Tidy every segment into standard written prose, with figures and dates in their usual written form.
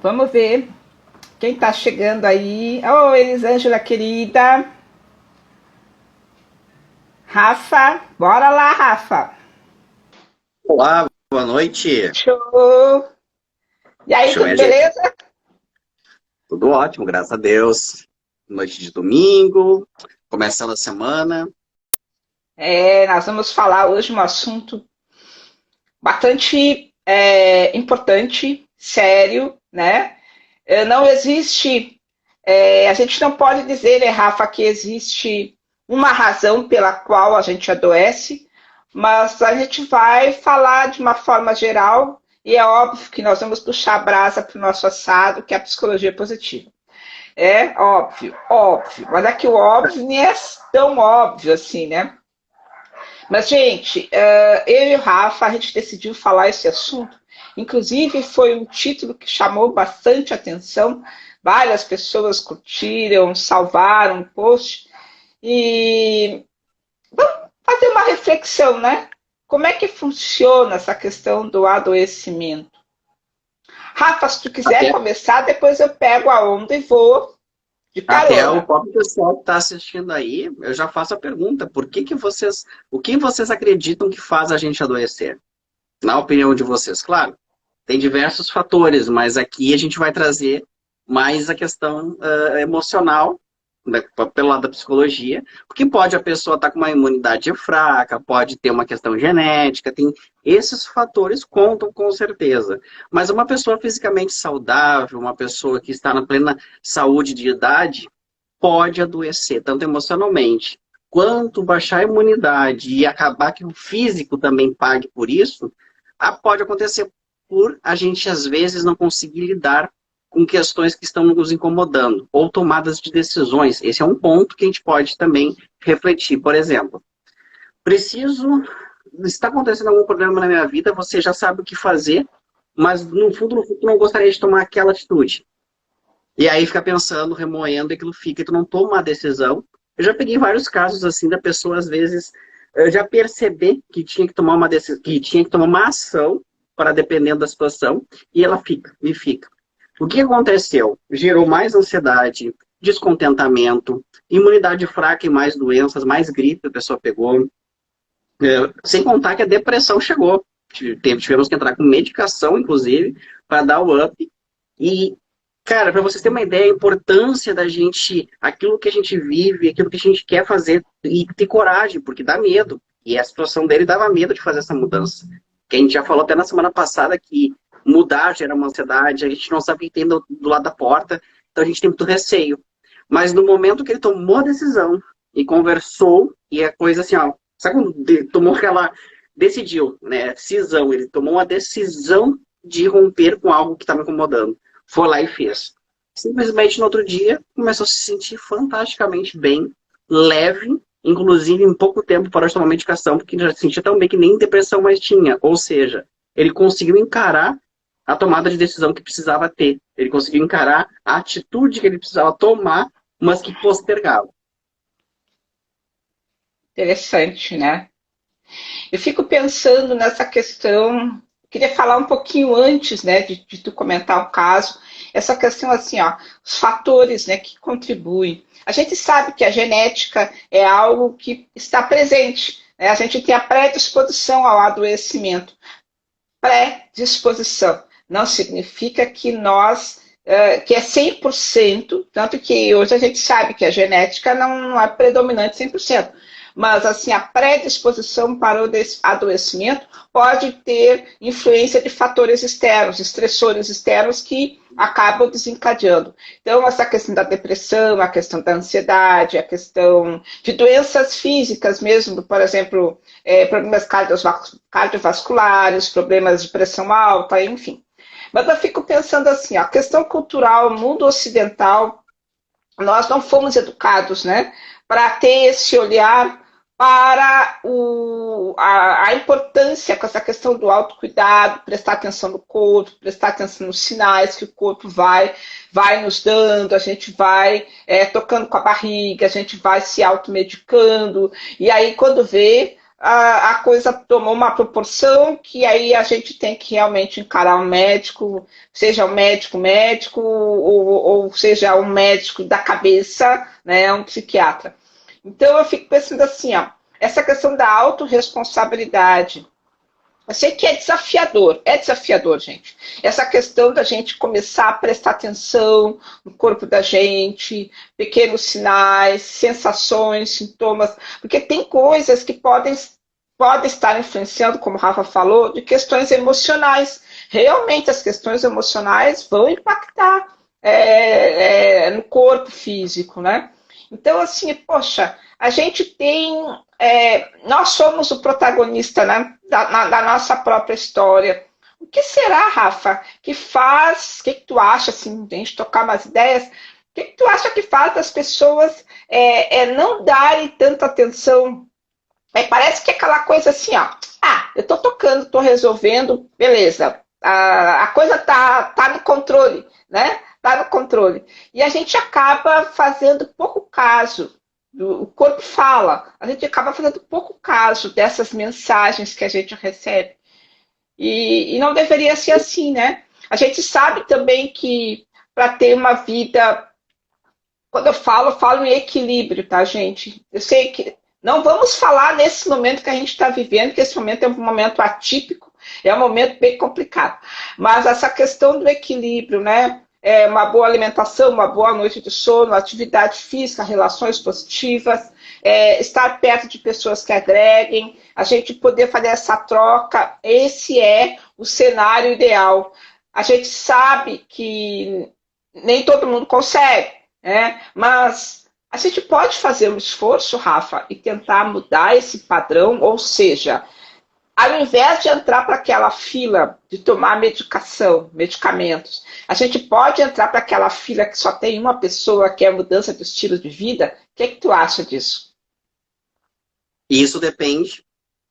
vamos ver quem tá chegando aí. Ô, Elisângela querida. Rafa, bora lá, Rafa. Olá, boa noite. Show. E aí, Show, tudo minha gente. beleza? Tudo ótimo, graças a Deus. Noite de domingo, começando a semana. Nós vamos falar hoje um assunto bastante importante, sério, né? Não existe, a gente não pode dizer, né, Rafa, que existe uma razão pela qual a gente adoece, mas a gente vai falar de uma forma geral e é óbvio que nós vamos puxar a brasa para o nosso assado, que é a psicologia positiva. É óbvio, óbvio, mas é que o óbvio nem é tão óbvio assim, né? Mas, gente, eu e o Rafa, a gente decidiu falar esse assunto. Inclusive, foi um título que chamou bastante atenção. Várias pessoas curtiram, salvaram o post. E vamos fazer uma reflexão, né? Como é que funciona essa questão do adoecimento? Rafa, se tu quiser Até, começar, depois eu pego a onda e vou de até o carona. próprio pessoal que está assistindo aí, eu já faço a pergunta: o que vocês acreditam que faz a gente adoecer? Na opinião de vocês, claro, tem diversos fatores, mas aqui a gente vai trazer mais a questão emocional, né, pelo lado da psicologia, porque pode a pessoa estar com uma imunidade fraca, pode ter uma questão genética, tem esses fatores contam com certeza. Mas uma pessoa fisicamente saudável, uma pessoa que está na plena saúde de idade, pode adoecer, tanto emocionalmente. Quanto baixar a imunidade e acabar que o físico também pague por isso, pode acontecer por a gente, às vezes, não conseguir lidar com questões que estão nos incomodando, ou tomadas de decisões. Esse é um ponto que a gente pode também refletir. Por exemplo, está acontecendo algum problema na minha vida, você já sabe o que fazer, mas no fundo, não gostaria de tomar aquela atitude. E aí fica pensando, remoendo, e aquilo fica, e tu não toma uma decisão. Eu já peguei vários casos assim da pessoa, às vezes, já perceber que tinha que tomar uma decisão, que tinha que tomar uma ação para dependendo da situação, e ela fica, me fica. O que aconteceu? Gerou mais ansiedade, descontentamento, imunidade fraca e mais doenças, mais gripe a pessoa pegou. Sem contar que a depressão chegou. Tivemos que entrar com medicação, inclusive, para dar o up. E, cara, para vocês terem uma ideia, a importância da gente, aquilo que a gente vive, aquilo que a gente quer fazer, e ter coragem, porque dá medo. E a situação dele dava medo de fazer essa mudança. Que a gente já falou até na semana passada que mudar gera uma ansiedade, a gente não sabe o que tem do lado da porta, então a gente tem muito receio. Mas no momento que ele tomou a decisão e conversou, e a coisa assim, ó, sabe quando tomou aquela, decidiu, né, decisão, ele tomou uma decisão de romper com algo que estava incomodando. Foi lá e fez. Simplesmente no outro dia começou a se sentir fantasticamente bem, leve, inclusive em pouco tempo parou de tomar medicação, porque já se sentia tão bem que nem depressão mais tinha. Ou seja, ele conseguiu encarar a tomada de decisão que precisava ter. Ele conseguiu encarar a atitude que ele precisava tomar, mas que postergava. Interessante, né? Eu fico pensando nessa questão, queria falar um pouquinho antes, né, de tu comentar o caso, essa questão assim, ó, os fatores, né, que contribuem. A gente sabe que a genética é algo que está presente, né? A gente tem a predisposição ao adoecimento. Predisposição não significa que que é 100%, tanto que hoje a gente sabe que a genética não é predominante 100%. Mas, assim, a predisposição para o adoecimento pode ter influência de fatores externos, estressores externos que acabam desencadeando. Então, essa questão da depressão, a questão da ansiedade, a questão de doenças físicas mesmo, por exemplo, problemas cardiovasculares, problemas de pressão alta, enfim. Mas eu fico pensando assim, a questão cultural, o mundo ocidental, nós não fomos educados, né, para ter esse olhar para a importância com essa questão do autocuidado, prestar atenção no corpo, prestar atenção nos sinais que o corpo vai nos dando, a gente vai tocando com a barriga, a gente vai se automedicando, e aí quando vê, a coisa tomou uma proporção que aí a gente tem que realmente encarar um médico, seja um médico, ou seja um médico da cabeça, né, um psiquiatra. Então eu fico pensando assim, ó, essa questão da autorresponsabilidade. Eu sei que é desafiador, gente. Essa questão da gente começar a prestar atenção no corpo da gente, pequenos sinais, sensações, sintomas, porque tem coisas que podem estar influenciando, como o Rafa falou, de questões emocionais. Realmente as questões emocionais vão impactar no corpo físico, né? Então, assim, poxa, a gente tem. Nós somos o protagonista, né, da nossa própria história. O que será, Rafa, que faz. O que tu acha, assim, a gente tocar umas ideias? O que tu acha que faz as pessoas não darem tanta atenção? Parece que é aquela coisa assim, ó. Ah, eu tô tocando, tô resolvendo, beleza. A coisa tá no controle, né? Tá no controle. E a gente acaba fazendo pouco caso. O corpo fala, a gente acaba fazendo pouco caso dessas mensagens que a gente recebe. E não deveria ser assim, né? A gente sabe também que para ter uma vida, quando eu falo em equilíbrio, tá, gente? Eu sei que não vamos falar nesse momento que a gente está vivendo, que esse momento é um momento atípico, é um momento bem complicado. Mas essa questão do equilíbrio, né? Uma boa alimentação, uma boa noite de sono, atividade física, relações positivas, estar perto de pessoas que agreguem, a gente poder fazer essa troca, esse é o cenário ideal. A gente sabe que nem todo mundo consegue, né? Mas a gente pode fazer um esforço, Rafa, e tentar mudar esse padrão, ou seja, ao invés de entrar para aquela fila de tomar medicamentos, a gente pode entrar para aquela fila que só tem uma pessoa, que é a mudança de estilo de vida. O que tu acha disso? Isso depende,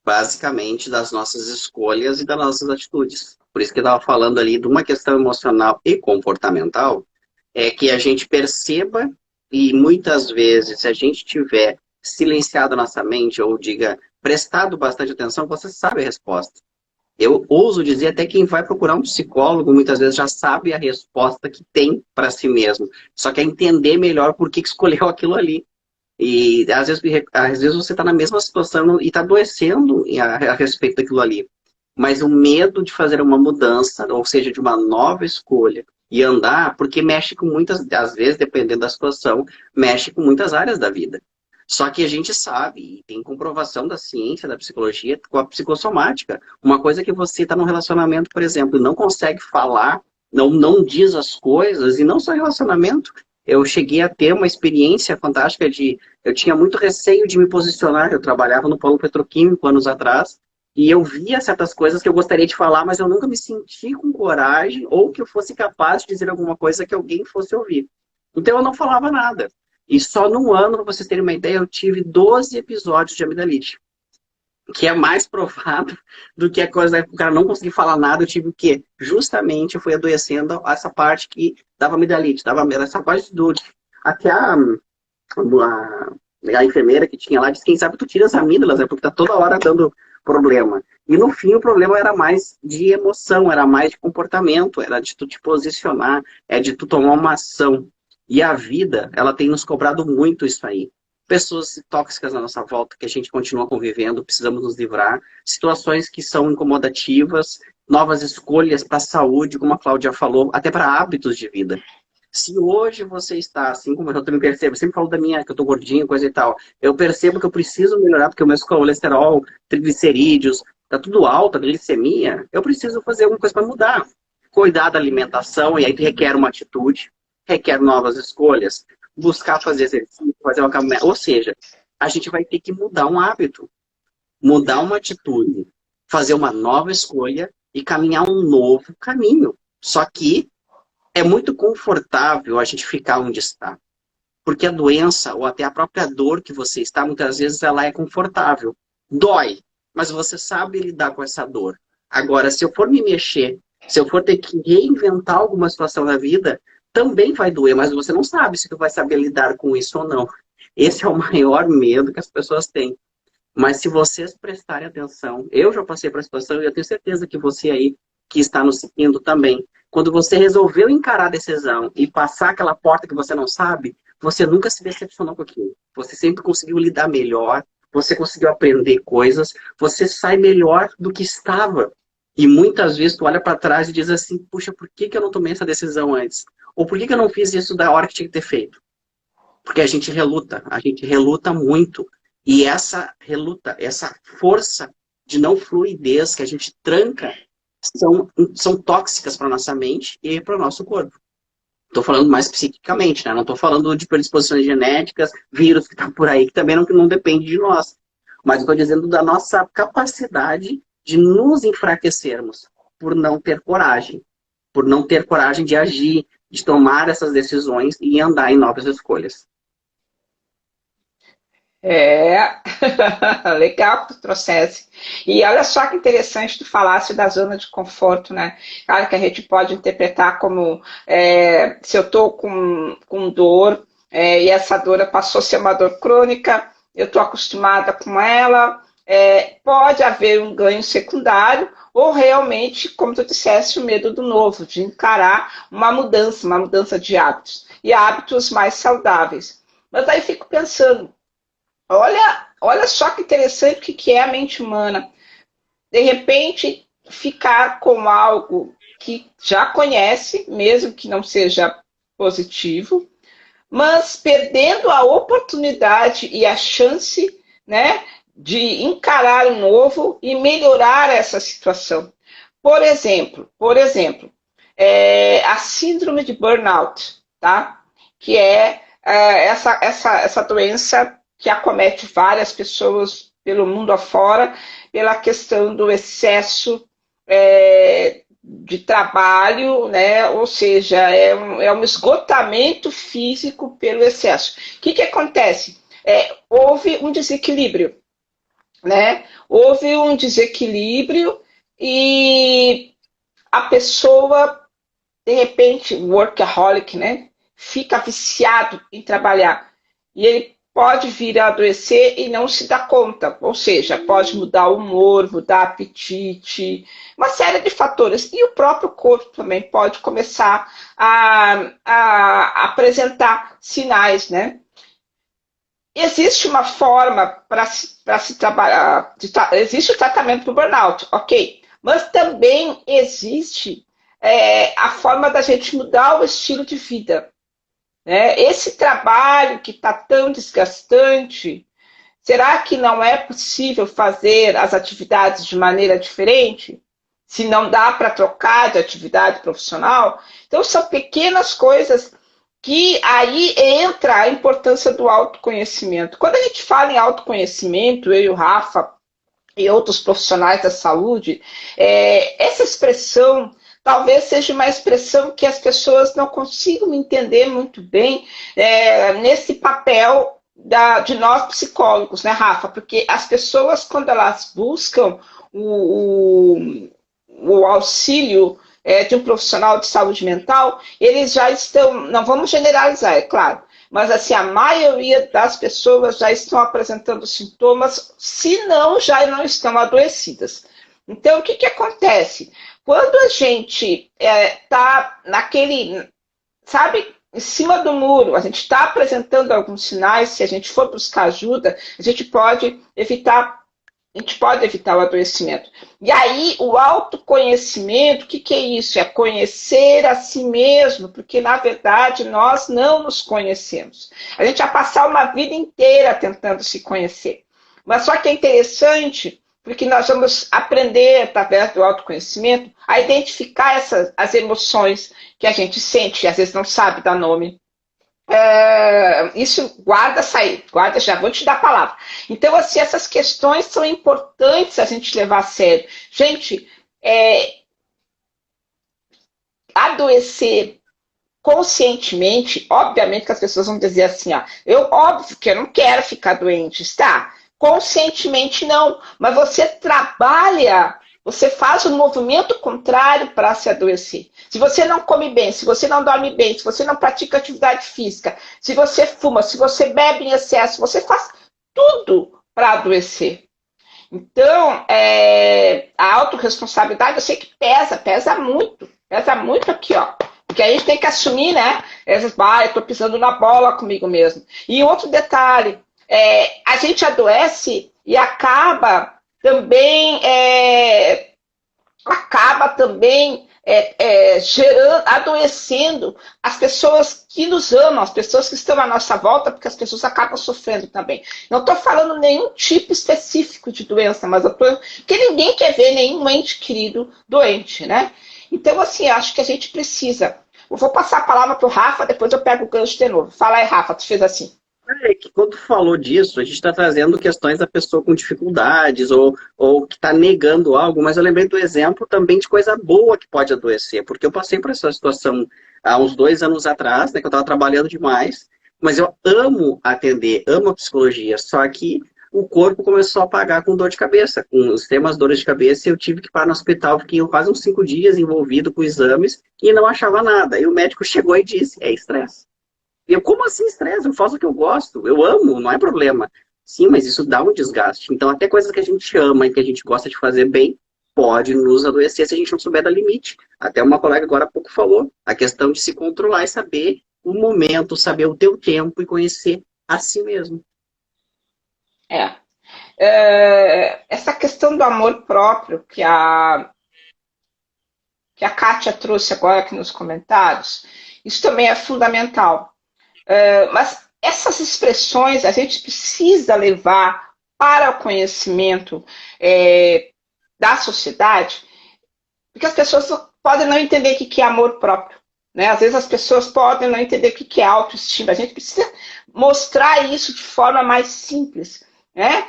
basicamente, das nossas escolhas e das nossas atitudes. Por isso que eu estava falando ali de uma questão emocional e comportamental, é que a gente perceba, e muitas vezes, se a gente tiver silenciado a nossa mente, ou diga, prestado bastante atenção, você sabe a resposta. Eu ouso dizer, até quem vai procurar um psicólogo, muitas vezes já sabe a resposta que tem para si mesmo. Só quer entender melhor por que escolheu aquilo ali. E às vezes você está na mesma situação e está adoecendo a respeito daquilo ali. Mas o medo de fazer uma mudança, ou seja, de uma nova escolha, e andar, porque mexe com muitas, às vezes, dependendo da situação, mexe com muitas áreas da vida. Só que a gente sabe, e tem comprovação da ciência, da psicologia, com a psicossomática. Uma coisa que você está num relacionamento, por exemplo, e não consegue falar, não diz as coisas, e não só relacionamento. Eu cheguei a ter uma experiência fantástica eu tinha muito receio de me posicionar. Eu trabalhava no polo petroquímico anos atrás, e eu via certas coisas que eu gostaria de falar, mas eu nunca me senti com coragem ou que eu fosse capaz de dizer alguma coisa que alguém fosse ouvir. Então eu não falava nada. E só num ano, para vocês terem uma ideia, eu tive 12 episódios de amidalite. Que é mais provável do que a coisa do cara não conseguir falar nada. Eu tive o quê? Justamente eu fui adoecendo essa parte que dava amidalite, dava essa parte do... Até a enfermeira que tinha lá disse, quem sabe tu tira as amígdalas, né? Porque tá toda hora dando problema. E no fim o problema era mais de emoção, era mais de comportamento, era de tu te posicionar, de tu tomar uma ação. E a vida, ela tem nos cobrado muito isso aí. Pessoas tóxicas na nossa volta, que a gente continua convivendo, precisamos nos livrar. Situações que são incomodativas, novas escolhas para a saúde, como a Cláudia falou, até para hábitos de vida. Se hoje você está, assim como eu também percebo, eu sempre falo da minha, que eu tô gordinho, coisa e tal, eu percebo que eu preciso melhorar, porque o meu colesterol, triglicerídeos, tá tudo alto, a glicemia, eu preciso fazer alguma coisa para mudar. Cuidar da alimentação, e aí requer uma atitude, requer novas escolhas, buscar fazer exercício, fazer uma caminhada, ou seja, a gente vai ter que mudar um hábito, mudar uma atitude, fazer uma nova escolha e caminhar um novo caminho. Só que é muito confortável a gente ficar onde está. Porque a doença, ou até a própria dor que você está, muitas vezes ela é confortável. Dói, mas você sabe lidar com essa dor. Agora, se eu for me mexer, se eu for ter que reinventar alguma situação na vida, também vai doer, mas você não sabe se tu vai saber lidar com isso ou não. Esse é o maior medo que as pessoas têm. Mas se vocês prestarem atenção, eu já passei por a situação e eu tenho certeza que você aí que está nos seguindo também, quando você resolveu encarar a decisão e passar aquela porta que você não sabe, você nunca se decepcionou com aquilo. Você sempre conseguiu lidar melhor, você conseguiu aprender coisas, você sai melhor do que estava. E muitas vezes tu olha para trás e diz assim, puxa, por que que eu não tomei essa decisão antes? Ou por que que eu não fiz isso da hora que tinha que ter feito? Porque a gente reluta muito. E essa reluta, essa força de não fluidez que a gente tranca, são tóxicas para nossa mente e para o nosso corpo. Estou falando mais psiquicamente, né? Não estou falando de predisposições genéticas, vírus que está por aí, que também não depende de nós. Mas estou dizendo da nossa capacidade de nos enfraquecermos por não ter coragem. Por não ter coragem de agir, de tomar essas decisões e andar em novas escolhas. É, legal que tu trouxesse. E olha só que interessante tu falasse da zona de conforto, né? Claro que a gente pode interpretar como se eu tô com dor e essa dor passou a ser uma dor crônica, eu tô acostumada com ela, pode haver um ganho secundário ou realmente, como tu disseste, o medo do novo, de encarar uma mudança de hábitos e hábitos mais saudáveis. Mas aí fico pensando, olha só que interessante o que é a mente humana. De repente, ficar com algo que já conhece, mesmo que não seja positivo, mas perdendo a oportunidade e a chance, né, de encarar o novo e melhorar essa situação. Por exemplo, a síndrome de burnout, tá? Que essa doença que acomete várias pessoas pelo mundo afora, pela questão do excesso de trabalho, né? Ou seja, é um esgotamento físico pelo excesso. O que acontece? Houve um desequilíbrio, né? Houve um desequilíbrio e a pessoa, de repente, workaholic, né? Fica viciado em trabalhar. E ele pode vir a adoecer e não se dá conta. Ou seja, pode mudar o humor, mudar apetite, uma série de fatores. E o próprio corpo também pode começar a apresentar sinais, né? Existe uma forma para se trabalhar, existe o tratamento do burnout, ok. Mas também existe a forma da gente mudar o estilo de vida. Esse trabalho que está tão desgastante, será que não é possível fazer as atividades de maneira diferente? Se não dá para trocar de atividade profissional? Então, são pequenas coisas que aí entra a importância do autoconhecimento. Quando a gente fala em autoconhecimento, eu e o Rafa e outros profissionais da saúde, essa expressão talvez seja uma expressão que as pessoas não consigam entender muito bem nesse papel de nós psicólogos, né, Rafa? Porque as pessoas, quando elas buscam o auxílio de um profissional de saúde mental, eles já estão, não vamos generalizar, é claro, mas assim, a maioria das pessoas já estão apresentando sintomas, se não, já não estão adoecidas. Então, o que acontece? Quando a gente está naquele, sabe, em cima do muro, a gente está apresentando alguns sinais, se a gente for buscar ajuda, a gente pode evitar o adoecimento. E aí, o autoconhecimento, o que é isso? É conhecer a si mesmo, porque, na verdade, nós não nos conhecemos. A gente vai passar uma vida inteira tentando se conhecer. Mas só que é interessante, porque nós vamos aprender, através do autoconhecimento, a identificar as emoções que a gente sente, e às vezes não sabe dar nome. Isso, guarda, já vou te dar a palavra. Então, assim, essas questões são importantes a gente levar a sério. Gente, adoecer conscientemente, obviamente que as pessoas vão dizer assim, ó, óbvio que eu não quero ficar doente, está? Conscientemente não, mas você trabalha, você faz um movimento contrário para se adoecer. Se você não come bem, se você não dorme bem, se você não pratica atividade física, se você fuma, se você bebe em excesso, você faz tudo para adoecer. Então, a autorresponsabilidade, eu sei que pesa muito aqui, ó. Porque a gente tem que assumir, né? Eu estou pisando na bola comigo mesmo. E outro detalhe, a gente adoece e acaba também gerando, adoecendo as pessoas que nos amam, as pessoas que estão à nossa volta, porque as pessoas acabam sofrendo também. Não estou falando nenhum tipo específico de doença, mas porque ninguém quer ver nenhum ente querido doente, né? Então, assim, acho que a gente precisa. Eu vou passar a palavra para o Rafa, depois eu pego o gancho de novo. Fala aí, Rafa, tu fez assim. É que quando tu falou disso, a gente está trazendo questões da pessoa com dificuldades ou que está negando algo, mas eu lembrei do exemplo também de coisa boa que pode adoecer, porque eu passei por essa situação há uns 2 anos atrás, né, que eu estava trabalhando demais, mas eu amo atender, amo a psicologia, só que o corpo começou a pagar com dor de cabeça, com os temas dores de cabeça, e eu tive que parar no hospital, fiquei quase uns 5 dias envolvido com exames e não achava nada. E o médico chegou e disse, é estresse. E eu, como assim estresse? Eu faço o que eu gosto, eu amo, não é problema. Sim, mas isso dá um desgaste. Então, até coisas que a gente ama e que a gente gosta de fazer bem, pode nos adoecer se a gente não souber dar limite. Até uma colega agora há pouco falou, a questão de se controlar e saber o momento, saber o teu tempo e conhecer a si mesmo. Essa questão do amor próprio que a Kátia trouxe agora aqui nos comentários, isso também é fundamental. Mas essas expressões a gente precisa levar para o conhecimento da sociedade, porque as pessoas podem não entender o que é amor próprio. Né? Às vezes as pessoas podem não entender o que é autoestima. A gente precisa mostrar isso de forma mais simples, né?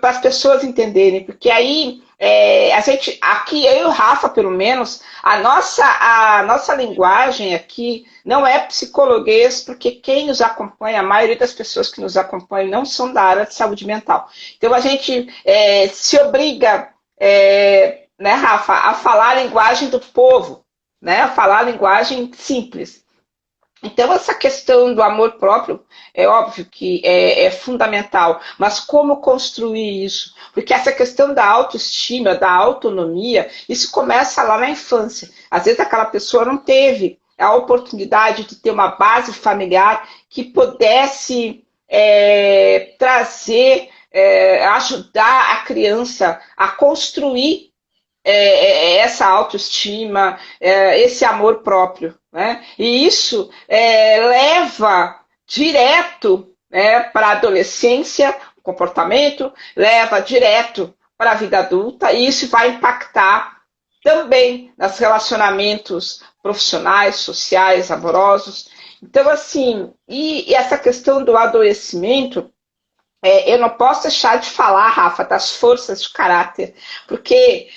Para as pessoas entenderem, porque aí a gente, aqui eu e o Rafa, pelo menos, a nossa linguagem aqui não é psicologuês, porque quem nos acompanha, a maioria das pessoas que nos acompanham não são da área de saúde mental. Então a gente se obriga, né, Rafa, a falar a linguagem do povo, né, a falar a linguagem simples. Então, essa questão do amor próprio, é óbvio que é fundamental, mas como construir isso? Porque essa questão da autoestima, da autonomia, isso começa lá na infância. Às vezes aquela pessoa não teve a oportunidade de ter uma base familiar que pudesse trazer, ajudar a criança a construir essa autoestima, esse amor próprio. Né? E isso leva direto, né, para a adolescência, o comportamento, leva direto para a vida adulta, e isso vai impactar também nos relacionamentos profissionais, sociais, amorosos. Então, assim, e essa questão do adoecimento, eu não posso deixar de falar, Rafa, das forças de caráter, porque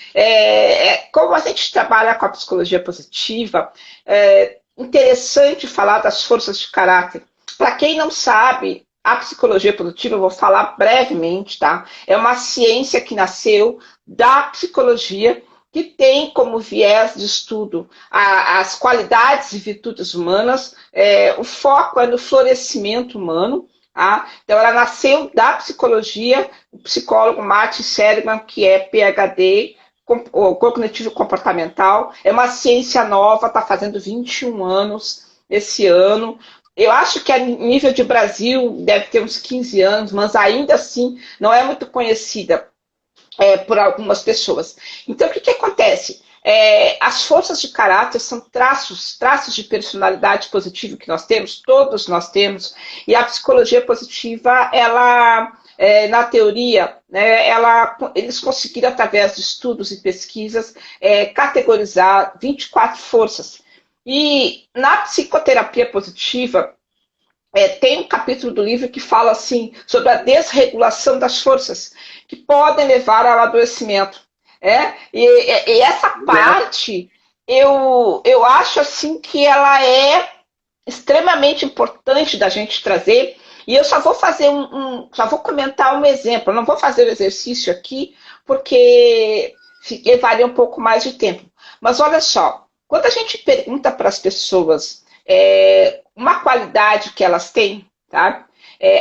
como a gente trabalha com a psicologia positiva, é interessante falar das forças de caráter. Para quem não sabe, a psicologia positiva, eu vou falar brevemente, tá? É uma ciência que nasceu da psicologia, que tem como viés de estudo as qualidades e virtudes humanas, o foco é no florescimento humano. Então, ela nasceu da psicologia, o psicólogo Martin Seligman, que é PhD, cognitivo comportamental, é uma ciência nova, está fazendo 21 anos esse ano. Eu acho que a nível de Brasil deve ter uns 15 anos, mas ainda assim não é muito conhecida por algumas pessoas. Então, o que acontece? As forças de caráter são traços de personalidade positiva que nós temos, todos nós temos, e a psicologia positiva, ela, na teoria, né, eles conseguiram, através de estudos e pesquisas, categorizar 24 forças. E na psicoterapia positiva, tem um capítulo do livro que fala assim, sobre a desregulação das forças, que podem levar ao adoecimento. E essa parte, eu acho assim que ela é extremamente importante da gente trazer, e eu só vou fazer só vou comentar um exemplo, eu não vou fazer o exercício aqui, porque levaria um pouco mais de tempo. Mas olha só, quando a gente pergunta para as pessoas uma qualidade que elas têm, tá?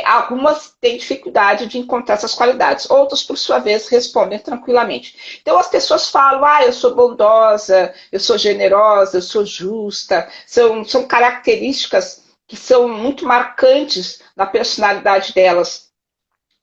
Algumas têm dificuldade de encontrar essas qualidades, outras, por sua vez, respondem tranquilamente. Então, as pessoas falam, eu sou bondosa, eu sou generosa, eu sou justa, são características que são muito marcantes na personalidade delas.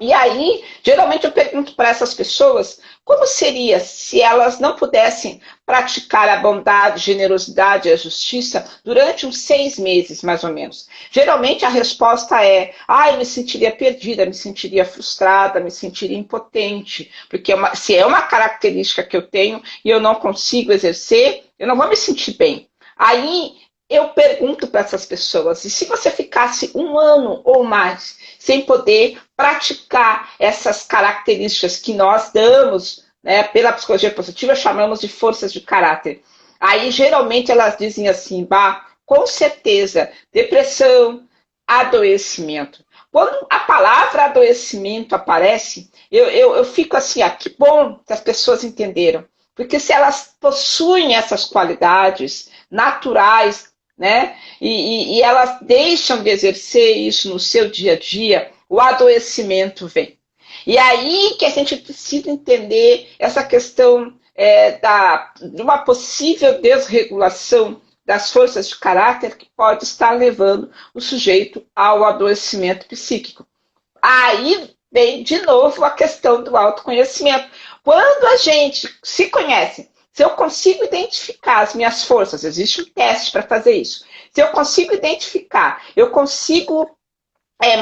E aí, geralmente eu pergunto para essas pessoas como seria se elas não pudessem praticar a bondade, a generosidade e a justiça durante uns 6 meses, mais ou menos. Geralmente a resposta é, eu me sentiria perdida, me sentiria frustrada, me sentiria impotente, porque se é uma característica que eu tenho e eu não consigo exercer, eu não vou me sentir bem. Aí eu pergunto para essas pessoas, e se você ficasse 1 ano ou mais sem poder praticar essas características que nós damos, né, pela psicologia positiva, chamamos de forças de caráter. Aí, geralmente, elas dizem assim, com certeza, depressão, adoecimento. Quando a palavra adoecimento aparece, eu fico assim, que bom que as pessoas entenderam. Porque se elas possuem essas qualidades naturais, né, e elas deixam de exercer isso no seu dia a dia, o adoecimento vem. E aí que a gente precisa entender essa questão de uma possível desregulação das forças de caráter que pode estar levando o sujeito ao adoecimento psíquico. Aí vem de novo a questão do autoconhecimento. Quando a gente se conhece, se eu consigo identificar as minhas forças, existe um teste para fazer isso. Se eu consigo identificar, eu consigo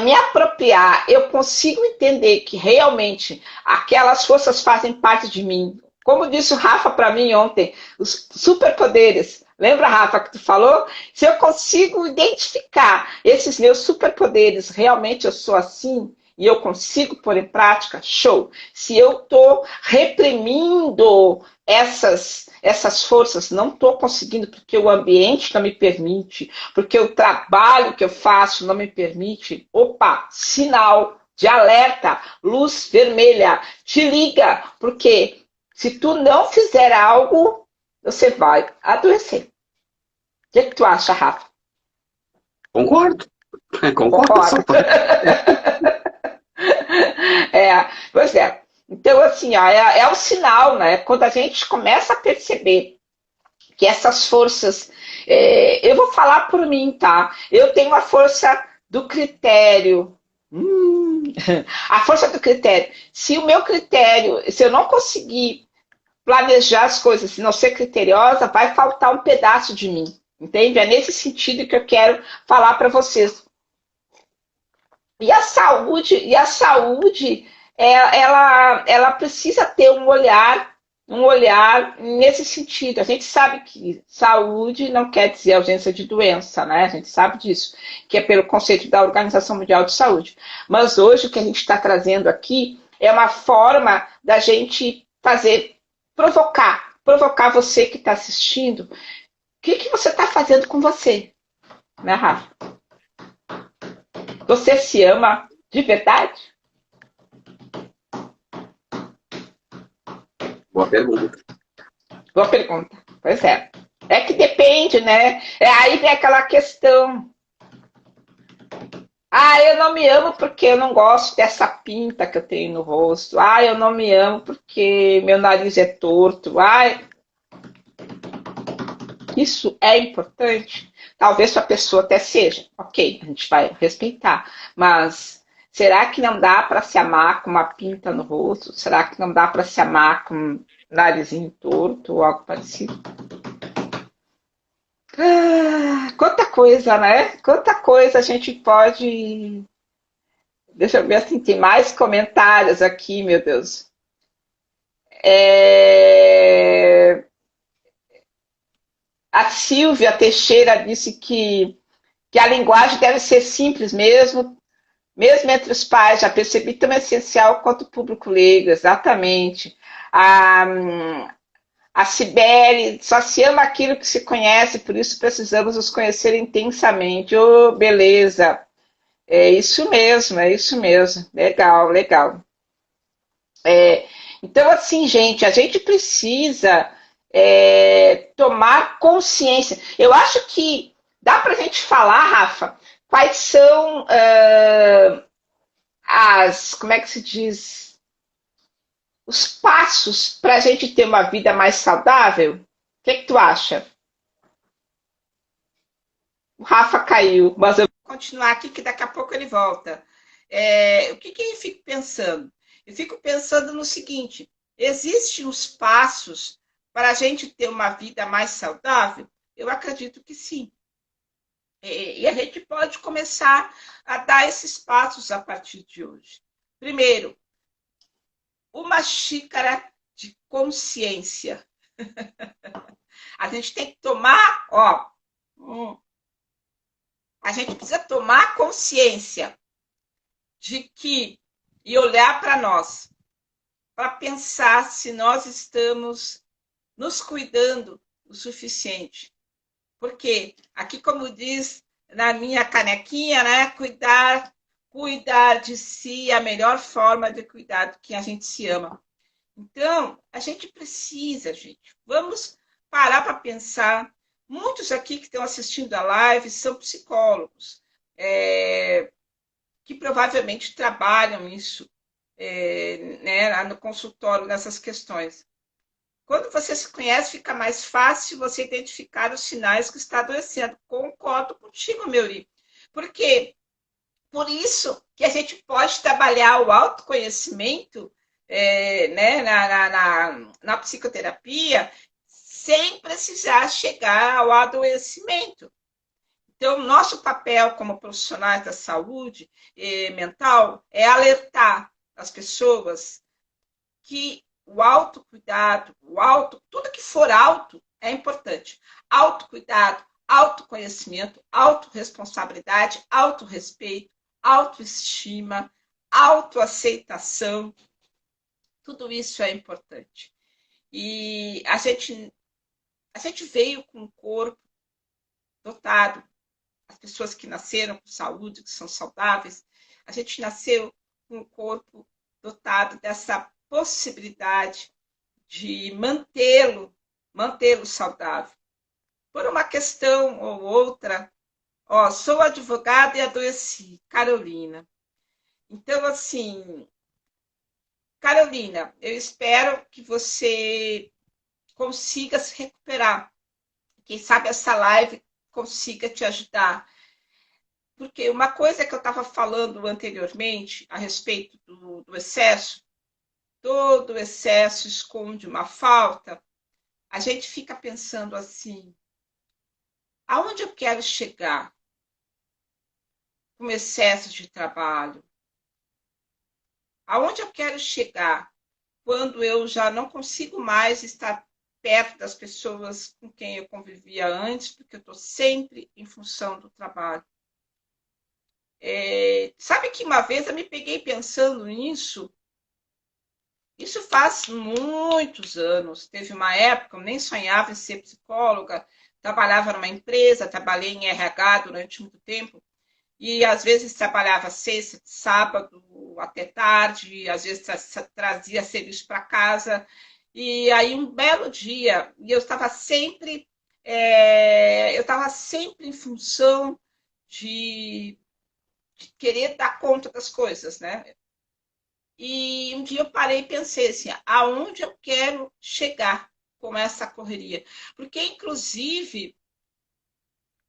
me apropriar, eu consigo entender que realmente aquelas forças fazem parte de mim. Como disse o Rafa para mim ontem, os superpoderes. Lembra, Rafa, que tu falou? Se eu consigo identificar esses meus superpoderes, realmente eu sou assim, e eu consigo pôr em prática, show. Se eu estou reprimindo essas forças, não estou conseguindo porque o ambiente não me permite, porque o trabalho que eu faço não me permite, sinal de alerta, luz vermelha, te liga, porque se tu não fizer algo, você vai adoecer. O que tu acha, Rafa? Concordo. Concordo. Pois é. Então, assim, é um sinal, né? Quando a gente começa a perceber que essas forças... eu vou falar por mim, tá? Eu tenho a força do critério. A força do critério. Se o meu critério... Se eu não conseguir planejar as coisas, se não ser criteriosa, vai faltar um pedaço de mim. Entende? É nesse sentido que eu quero falar para vocês. E a saúde, ela precisa ter um olhar nesse sentido. A gente sabe que saúde não quer dizer ausência de doença, né? A gente sabe disso, que é pelo conceito da Organização Mundial de Saúde. Mas hoje o que a gente está trazendo aqui é uma forma da gente provocar você que está assistindo. O que você está fazendo com você, né, Rafa? Você se ama de verdade? Boa pergunta. Boa pergunta. Pois é. É que depende, né? Aí vem aquela questão. Eu não me amo porque eu não gosto dessa pinta que eu tenho no rosto. Eu não me amo porque meu nariz é torto. Isso é importante? Talvez para a pessoa até seja. Ok, a gente vai respeitar. Mas será que não dá para se amar com uma pinta no rosto? Será que não dá para se amar com um narizinho torto ou algo parecido? Quanta coisa, né? Quanta coisa a gente pode... Deixa eu ver assim, tem mais comentários aqui, meu Deus. A Silvia Teixeira disse que a linguagem deve ser simples mesmo entre os pais. Já percebi tão essencial quanto o público leigo, exatamente. A Cibele, só se ama aquilo que se conhece, por isso precisamos nos conhecer intensamente. Beleza. É isso mesmo. Legal, legal. Então, assim, gente, a gente precisa tomar consciência. Eu acho que dá para a gente falar, Rafa, quais são como é que se diz? Os passos para a gente ter uma vida mais saudável? O que tu acha? O Rafa caiu, mas eu vou continuar aqui que daqui a pouco ele volta. O que eu fico pensando? Eu fico pensando no seguinte: existem os passos para a gente ter uma vida mais saudável? Eu acredito que sim. E a gente pode começar a dar esses passos a partir de hoje. Primeiro, uma xícara de consciência. A gente tem que tomar, a gente precisa tomar consciência de que, e olhar para nós, para pensar se nós estamos nos cuidando o suficiente. Porque aqui, como diz na minha canequinha, né, cuidar de si é a melhor forma de cuidar de quem a gente se ama. Então, a gente precisa, gente, vamos parar para pensar. Muitos aqui que estão assistindo a live são psicólogos, que provavelmente trabalham isso, né, no consultório, nessas questões. Quando você se conhece, fica mais fácil você identificar os sinais que está adoecendo. Concordo contigo, Meuri. Por quê? Por isso que a gente pode trabalhar o autoconhecimento, né, na psicoterapia, sem precisar chegar ao adoecimento. Então, nosso papel como profissionais da saúde mental é alertar as pessoas que o autocuidado, tudo que for auto é importante. Autocuidado, autoconhecimento, autorresponsabilidade, autorrespeito, autoestima, autoaceitação, tudo isso é importante. E a gente veio com um corpo dotado, as pessoas que nasceram com saúde, que são saudáveis, a gente nasceu com um corpo dotado dessa possibilidade de mantê-lo saudável. Por uma questão ou outra, sou advogada e adoeci, Carolina. Então, assim, Carolina, eu espero que você consiga se recuperar. Quem sabe essa live consiga te ajudar. Porque uma coisa que eu estava falando anteriormente a respeito do excesso, todo excesso esconde uma falta, a gente fica pensando assim, aonde eu quero chegar com excesso de trabalho? Aonde eu quero chegar quando eu já não consigo mais estar perto das pessoas com quem eu convivia antes, porque eu estou sempre em função do trabalho? Sabe que uma vez eu me peguei pensando nisso? Isso faz muitos anos. Teve uma época, eu nem sonhava em ser psicóloga, trabalhava numa empresa, trabalhei em RH durante muito tempo, e às vezes trabalhava sexta, sábado, até tarde, às vezes trazia serviço para casa, e aí um belo dia, e eu estava sempre em função de querer dar conta das coisas, né? E um dia eu parei e pensei assim, aonde eu quero chegar com essa correria? Porque, inclusive,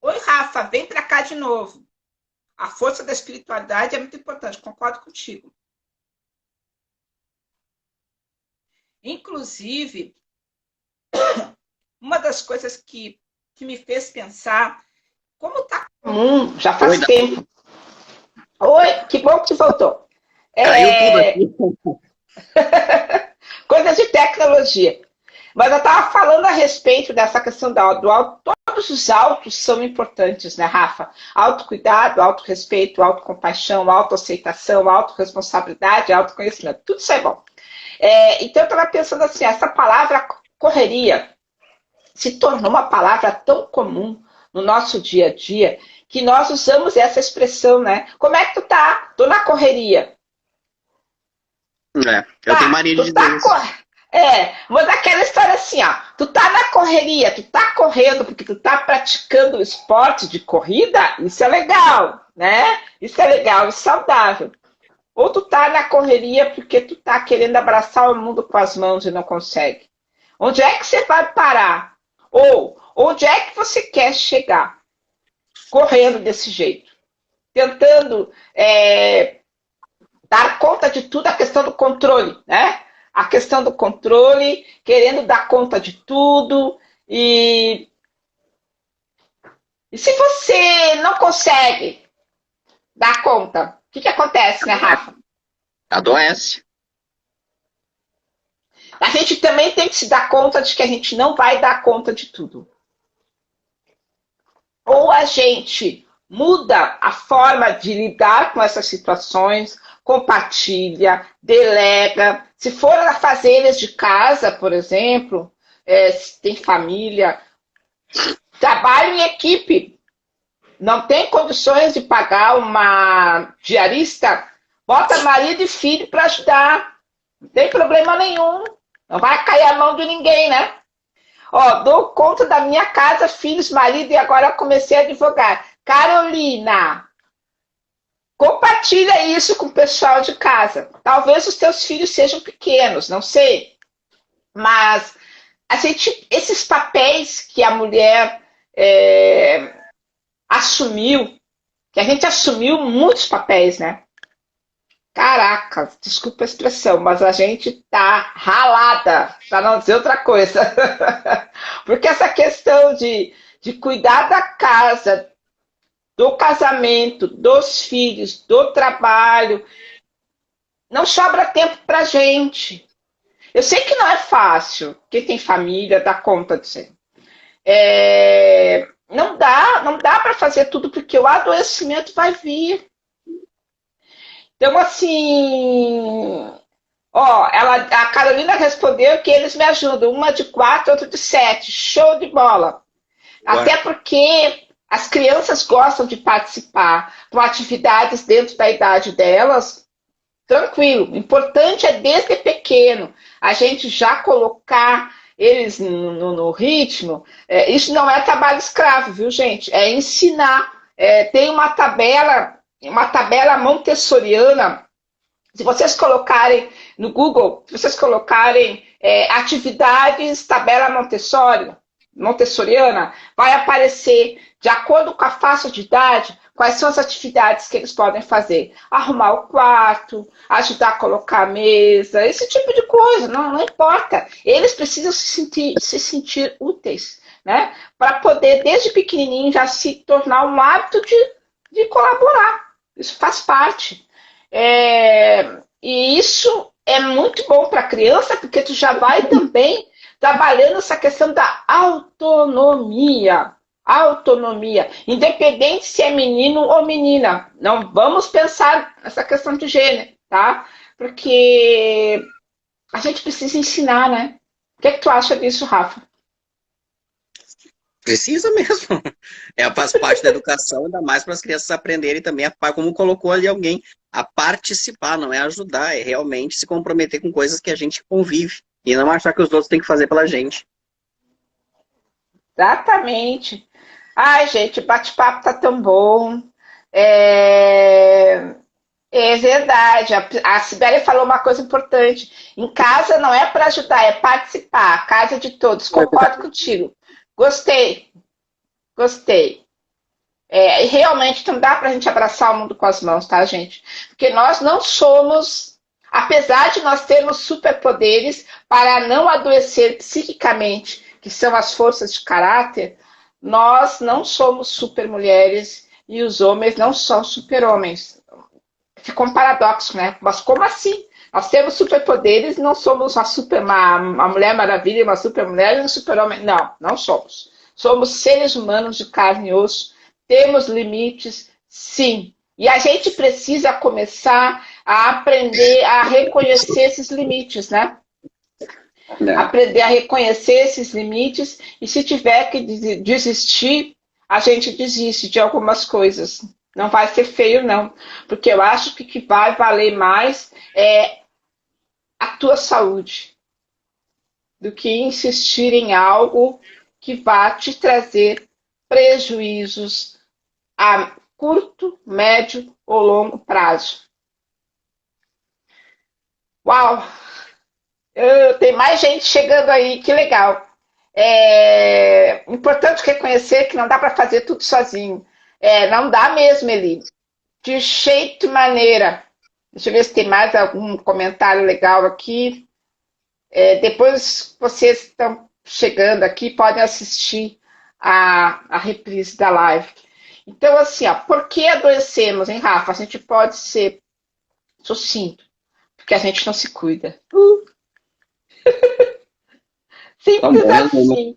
oi, Rafa, vem para cá de novo. A força da espiritualidade é muito importante, concordo contigo. Inclusive, uma das coisas que me fez pensar, como está comum, já faz tempo. Oi, que bom que voltou. Caiu tudo aqui. Coisas de tecnologia. Mas eu estava falando a respeito dessa questão do auto. Todos os autos são importantes, né, Rafa? Autocuidado, autorrespeito, autocompaixão, autoaceitação, autorresponsabilidade, autoconhecimento. Tudo isso é bom. Então, eu estava pensando assim, essa palavra correria se tornou uma palavra tão comum no nosso dia a dia que nós usamos essa expressão, né? Como é que tu tá? Tô na correria. Eu tenho mania de dizer isso. Mas aquela história assim, ó, tu tá na correria, tu tá correndo porque tu tá praticando o esporte de corrida, isso é legal, né? Isso é legal e saudável. ou tu tá na correria porque tu tá querendo abraçar o mundo com as mãos e não consegue? Onde é que você vai parar? Ou onde é que você quer chegar? Correndo desse jeito, tentando dar conta de tudo, a questão do controle, né? A questão do controle, querendo dar conta de tudo. E se você não consegue dar conta, o que acontece, né, Rafa? Adoece. A gente também tem que se dar conta de que a gente não vai dar conta de tudo. Ou a gente muda a forma de lidar com essas situações, compartilha, delega. Se for afazeres de casa, por exemplo, se tem família, trabalho em equipe. Não tem condições de pagar uma diarista, bota marido e filho para ajudar. Não tem problema nenhum. Não vai cair a mão de ninguém, né? Ó, dou conta da minha casa, filhos, marido, e agora comecei a advogar. Carolina, compartilha isso com o pessoal de casa. Talvez os teus filhos sejam pequenos, não sei. Mas esses papéis que a mulher assumiu, que a gente assumiu muitos papéis, né? Caraca, desculpa a expressão, mas a gente tá ralada, para não dizer outra coisa. Porque essa questão de cuidar da casa, do casamento, dos filhos, do trabalho, não sobra tempo pra gente. Eu sei que não é fácil, quem tem família dá conta disso. Não dá para fazer tudo, porque o adoecimento vai vir. Então, assim, a Carolina respondeu que eles me ajudam, uma de 4, outra de 7. Show de bola. Ué. Até porque as crianças gostam de participar com atividades dentro da idade delas, tranquilo. O importante é desde pequeno a gente já colocar eles no ritmo. Isso não é trabalho escravo, viu, gente? É ensinar. Tem uma tabela montessoriana. Se vocês colocarem no Google, se vocês colocarem atividades, tabela montessoriana, vai aparecer, de acordo com a faixa de idade, quais são as atividades que eles podem fazer. Arrumar o quarto, ajudar a colocar a mesa, esse tipo de coisa, não importa. Eles precisam se sentir úteis, né? Para poder, desde pequenininho, já se tornar um hábito de colaborar. Isso faz parte. E isso é muito bom para a criança, porque tu já vai também trabalhando essa questão da autonomia. Autonomia, independente se é menino ou menina. Não vamos pensar nessa questão de gênero, tá? Porque a gente precisa ensinar, né? O que tu acha disso, Rafa? Precisa mesmo. Faz parte da educação, ainda mais para as crianças aprenderem também, como colocou ali alguém, a participar, não é ajudar, é realmente se comprometer com coisas que a gente convive e não achar que os outros têm que fazer pela gente. Exatamente. Ai, gente, o bate-papo tá tão bom. É verdade. A Sibeli falou uma coisa importante. Em casa não é para ajudar, é participar. A casa é de todos. Concordo contigo. Gostei. Realmente não dá para a gente abraçar o mundo com as mãos, tá, gente? Porque nós não somos, apesar de nós termos superpoderes para não adoecer psiquicamente, que são as forças de caráter, nós não somos super mulheres e os homens não são super homens. Ficou um paradoxo, né? Mas como assim? Nós temos superpoderes e não somos uma mulher maravilha, uma super mulher e um super homem. Não somos. Somos seres humanos de carne e osso. Temos limites, sim. E a gente precisa começar a aprender a reconhecer esses limites, né? Aprender a reconhecer esses limites e se tiver que desistir, a gente desiste de algumas coisas. Não vai ser feio, não. Porque eu acho que o que vai valer mais é a tua saúde do que insistir em algo que vá te trazer prejuízos a curto, médio ou longo prazo. Uau! Tem mais gente chegando aí, que legal. É importante reconhecer que não dá para fazer tudo sozinho. Não dá mesmo, Eli. De jeito e maneira. Deixa eu ver se tem mais algum comentário legal aqui. Depois vocês estão chegando aqui, podem assistir a reprise da live. Então, assim, ó, por que adoecemos, hein, Rafa? A gente pode ser sucinto, porque a gente não se cuida. Simples assim.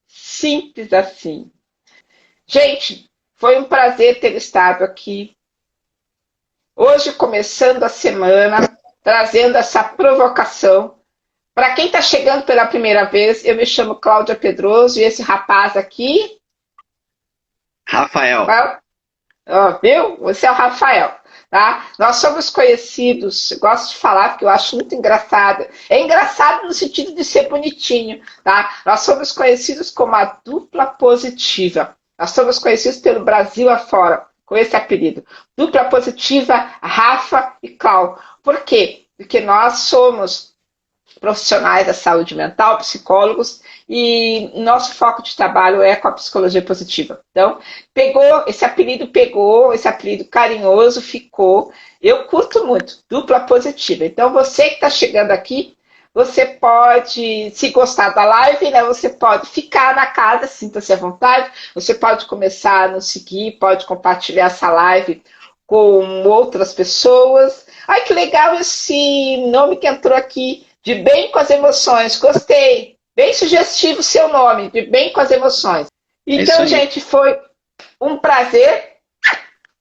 Simples assim. Gente, foi um prazer ter estado aqui. Hoje, começando a semana, trazendo essa provocação. Para quem está chegando pela primeira vez, eu me chamo Cláudia Pedroso e esse rapaz aqui... Rafael. Viu? Você é o Rafael. Tá? Nós somos conhecidos, eu gosto de falar porque eu acho muito engraçado. É engraçado no sentido de ser bonitinho. Tá? Nós somos conhecidos como a dupla positiva. Nós somos conhecidos pelo Brasil afora com esse apelido. Dupla positiva, Rafa e Clau. Por quê? Porque nós somos profissionais da saúde mental, psicólogos, e nosso foco de trabalho é com a psicologia positiva. Então, esse apelido carinhoso ficou. Eu curto muito, dupla positiva. Então, você que está chegando aqui, você pode, se gostar da live, né, você pode ficar na casa, sinta-se à vontade, você pode começar a nos seguir, pode compartilhar essa live com outras pessoas. Ai, que legal esse nome que entrou aqui, de Bem com as Emoções. Gostei. Bem sugestivo o seu nome, de Bem com as Emoções. Então, gente, foi um prazer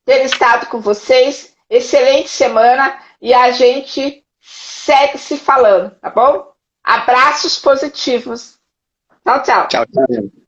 ter estado com vocês. Excelente semana e a gente segue se falando, tá bom? Abraços positivos. Tchau, tchau. Tchau, tchau.